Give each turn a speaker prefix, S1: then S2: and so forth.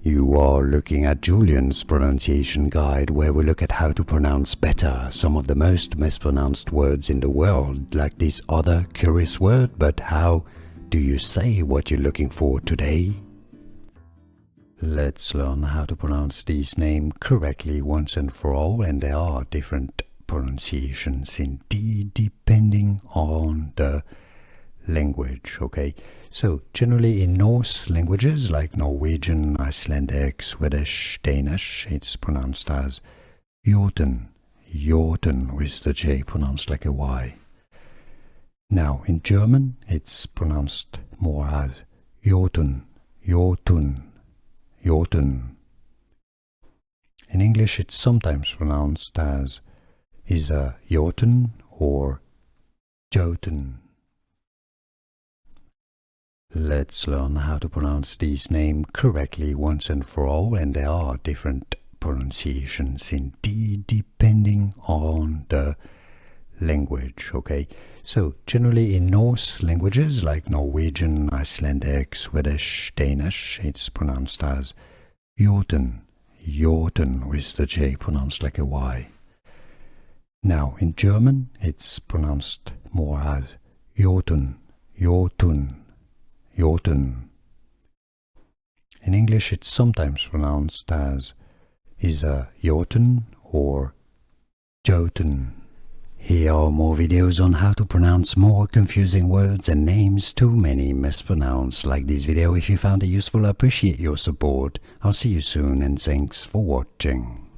S1: You are looking at Julian's pronunciation guide, where we look at how to pronounce better some of the most mispronounced words in the world, like this other curious word. But how do you say what you're looking for today? Let's learn how to pronounce this name correctly once and for all, and there are different pronunciations indeed depending on the language. Okay, so generally in Norse languages like Norwegian, Icelandic, Swedish, Danish, it's pronounced as Jotun, Jotun with the J pronounced like a Y. Now in German it's pronounced more as Jotun, Jotun, Jotun. In English it's sometimes pronounced as either Jotun or Jotun. Let's learn how to pronounce this name correctly once and for all, and there are different pronunciations indeed depending on the language. Okay, so generally in Norse languages like Norwegian, Icelandic, Swedish, Danish, it's pronounced as Jotun, Jotun with the J pronounced like a Y. Now in German it's pronounced more as Jotun, Jotun, Jotun. In English it's sometimes pronounced as either Jotun or Jotun. Here are more videos on how to pronounce more confusing words and names too many mispronounced. Like this video if you found it useful. I appreciate your support. I'll see you soon and thanks for watching.